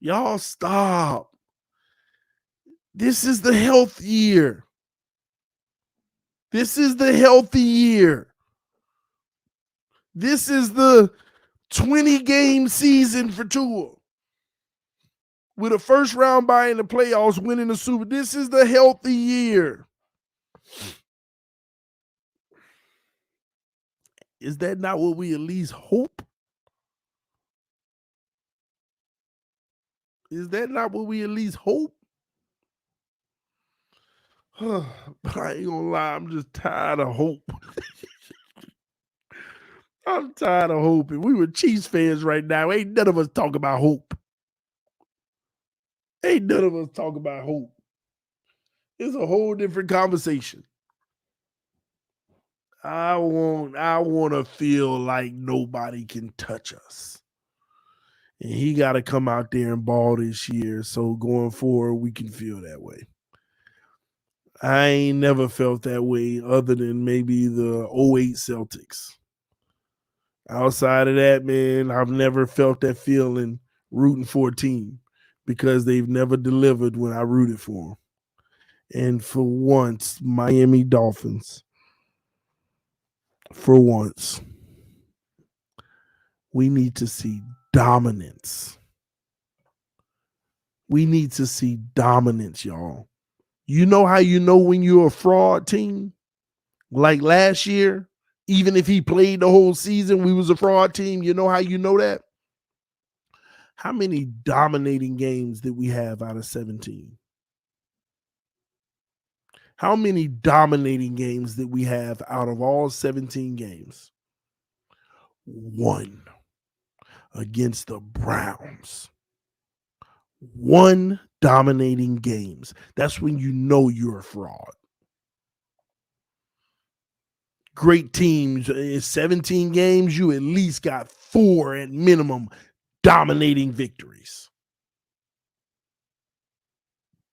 Y'all stop. This is the health year. This is the healthy year. This is the 20-game season for Tua. With a first round bye in the playoffs, winning the Super. This is the healthy year. Is that not what we at least hope? Is that not what we at least hope? But I ain't gonna lie, I'm just tired of hope. I'm tired of hoping. We were Chiefs fans right now. Ain't none of us talk about hope. Ain't none of us talk about hope. It's a whole different conversation. I want to feel like nobody can touch us. And he got to come out there and ball this year. So going forward, we can feel that way. I ain't never felt that way other than maybe the 08 Celtics. Outside of that, man, I've never felt that feeling rooting for a team because they've never delivered when I rooted for them. And for once, Miami Dolphins, for once, we need to see dominance. We need to see dominance, y'all. You know how you know when you're a fraud team? Like last year, even if he played the whole season, we was a fraud team. You know how you know that? How many dominating games did we have out of 17? How many dominating games did we have out of all 17 games? 1 against the Browns. 1 dominating games. That's when you know you're a fraud. Great teams, in 17 games, you at least got 4 at minimum dominating victories.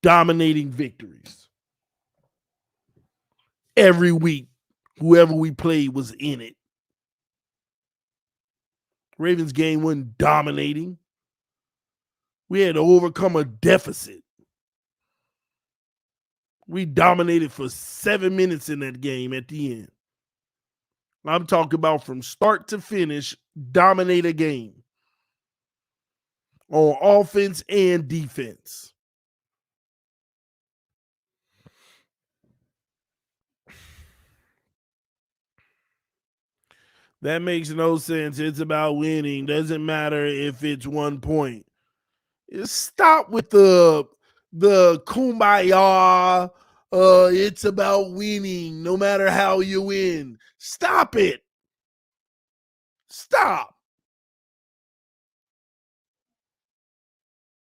Dominating victories. Every week, whoever we played was in it. Ravens game wasn't dominating. We had to overcome a deficit. We dominated for 7 minutes in that game at the end. I'm talking about from start to finish, dominate a game on offense and defense. That makes no sense. It's about winning. Doesn't matter if it's 1 point. Stop with the kumbaya. It's about winning no matter how you win. Stop it. Stop.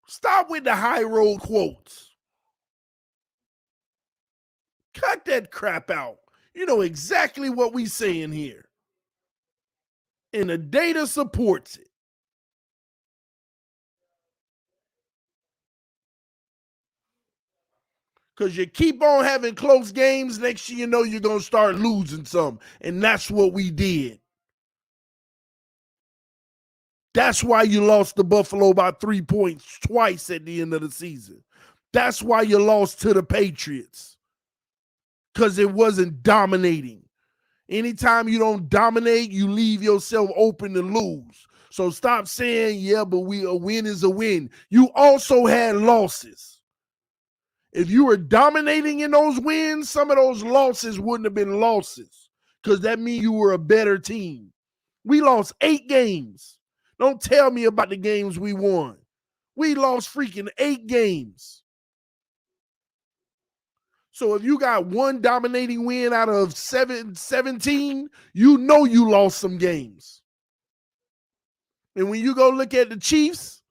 Stop with the high road quotes. Cut that crap out. You know exactly what we saying here. And the data supports it. Because you keep on having close games, next thing you know, you're going to start losing some. And that's what we did. That's why you lost to Buffalo by 3 points twice at the end of the season. That's why you lost to the Patriots. Because it wasn't dominating. Anytime you don't dominate, you leave yourself open to lose. So stop saying, yeah, but a win is a win. You also had losses. If you were dominating in those wins, some of those losses wouldn't have been losses because that means you were a better team. We lost 8 games. Don't tell me about the games we won. We lost freaking 8 games. So if you got one dominating win out of 17, you know you lost some games. And when you go look at the Chiefs,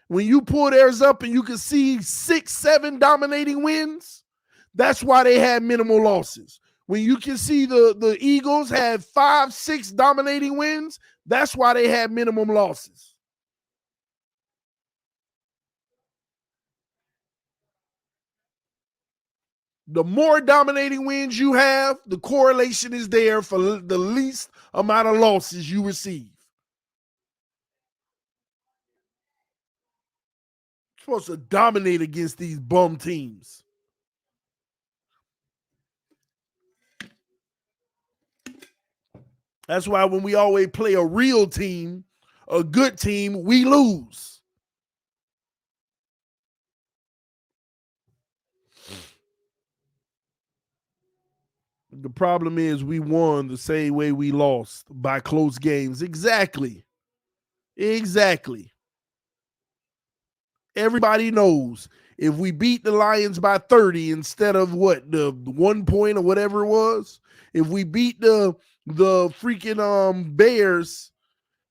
when you pull theirs up and you can see 6, 7 dominating wins, that's why they had minimal losses. When you can see the Eagles had 5, 6 dominating wins, that's why they had minimum losses. The more dominating wins you have, the correlation is there for the least amount of losses you receive. You're supposed to dominate against these bum teams. That's why when we always play a real team, a good team, we lose. The problem is we won the same way we lost, by close games. Exactly. Everybody knows if we beat the Lions by 30 instead of the 1 point or whatever it was, if we beat the freaking Bears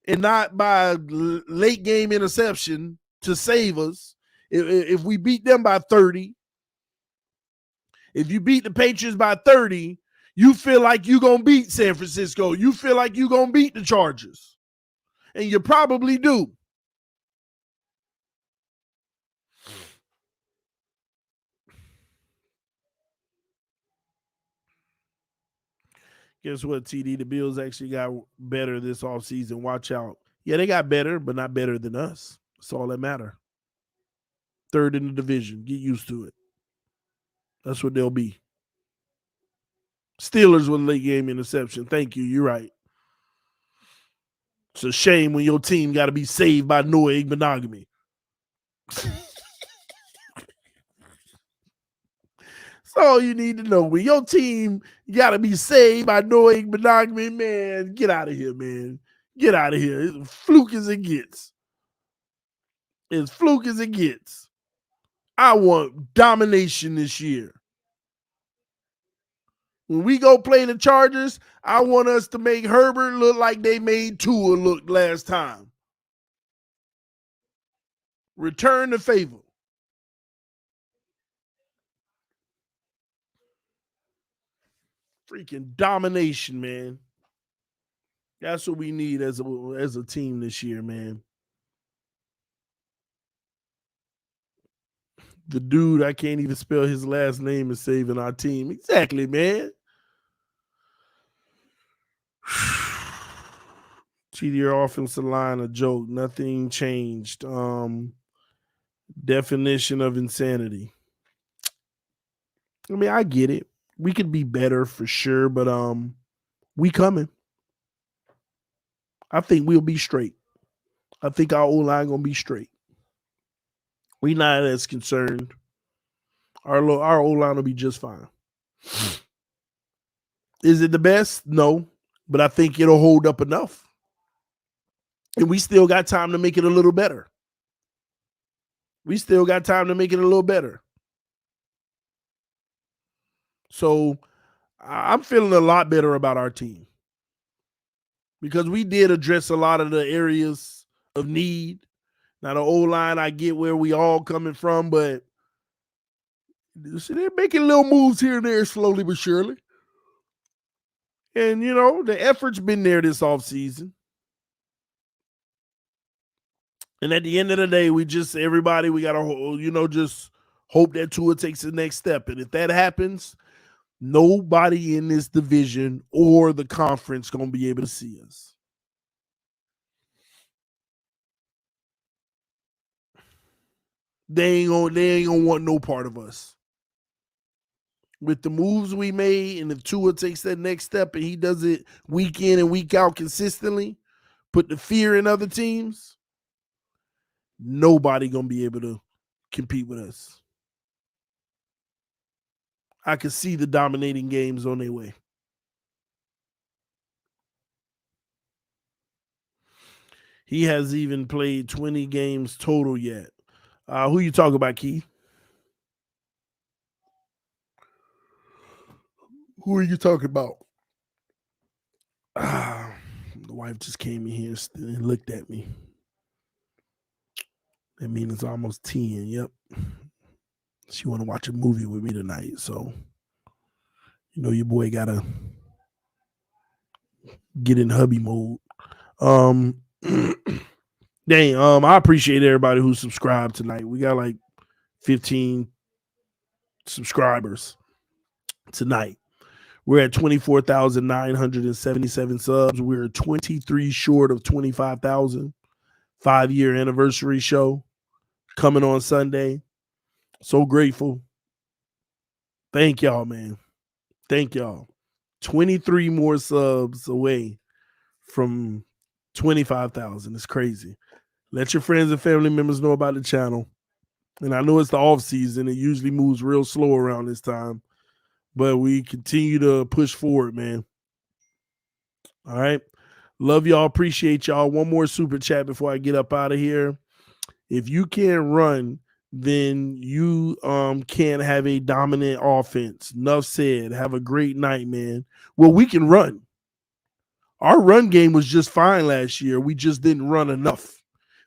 and not by late game interception to save us, if we beat them by 30, if you beat the Patriots by 30, you feel like you're going to beat San Francisco. You feel like you're going to beat the Chargers. And you probably do. Guess what, TD? The Bills actually got better this offseason. Watch out. Yeah, they got better, but not better than us. That's all that matter. Third in the division. Get used to it. That's what they'll be. Steelers with late game interception. Thank you. You're right. It's a shame when your team got to be saved by Noah Igbenogany. That's all you need to know. When your team got to be saved by Noah Igbenogany, man, get out of here, man. Get out of here. It's fluke as it gets. As fluke as it gets. I want domination this year. When we go play the Chargers, I want us to make Herbert look like they made Tua look last time. Return the favor. Freaking domination, man. That's what we need as a team this year, man. The dude, I can't even spell his last name, is saving our team. Exactly, man. TDR offensive line, a joke. Nothing changed. Definition of insanity. I mean, I get it. We could be better for sure, but we coming. I think we'll be straight. I think our O-line gonna be straight. We not as concerned. Our O-line will be just fine. Is it the best? No, but I think it'll hold up enough. And we still got time to make it a little better. So I'm feeling a lot better about our team because we did address a lot of the areas of need. Now, the O-line, I get where we all coming from, but they're making little moves here and there slowly but surely. And, the effort's been there this offseason. And at the end of the day, we got to, just hope that Tua takes the next step. And if that happens, nobody in this division or the conference going to be able to see us. They ain't gonna want no part of us. With the moves we made, and if Tua takes that next step and he does it week in and week out consistently, put the fear in other teams, nobody gonna be able to compete with us. I could see the dominating games on their way. He has even played 20 games total yet. Who you talking about, Keith? Who are you talking about? The wife just came in here and looked at me. That means it's almost 10. Yep. She want to watch a movie with me tonight. So, your boy got to get in hubby mode. Dang, I appreciate everybody who subscribed tonight. We got like 15 subscribers tonight. We're at 24,977 subs. We're 23 short of 25,000. 5-year anniversary show coming on Sunday. So grateful. Thank y'all, man. Thank y'all. 23 more subs away from 25,000. It's crazy. Let your friends and family members know about the channel. And I know it's the off season. It usually moves real slow around this time. But we continue to push forward, man. All right. Love y'all. Appreciate y'all. One more super chat before I get up out of here. If you can't run, then you can't have a dominant offense. Enough said. Have a great night, man. Well, we can run. Our run game was just fine last year. We just didn't run enough.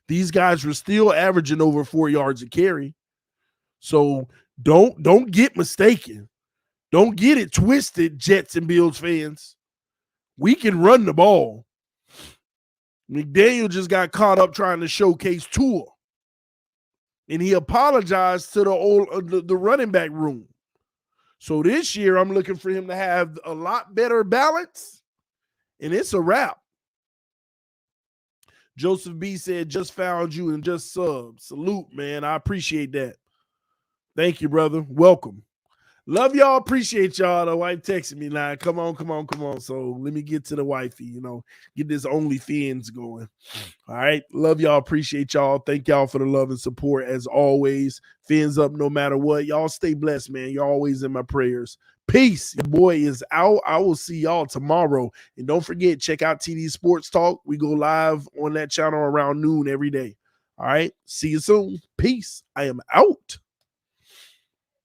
These guys were still averaging over 4 yards a carry. So don't get mistaken. Don't get it twisted, Jets and Bills fans. We can run the ball. McDaniel just got caught up trying to showcase Tua. And he apologized to the running back room. So this year, I'm looking for him to have a lot better balance, and it's a wrap. Joseph B said, just found you and just sub. Salute, man. I appreciate that. Thank you, brother. Welcome. Love y'all. Appreciate y'all. The wife texted me now. Come on. So let me get to the wifey, get this OnlyFans going. All right. Love y'all. Appreciate y'all. Thank y'all for the love and support as always. Fins up no matter what. Y'all stay blessed, man. You're always in my prayers. Peace. Your boy is out. I will see y'all tomorrow. And don't forget, check out TD Sports Talk. We go live on that channel around noon every day. All right. See you soon. Peace. I am out.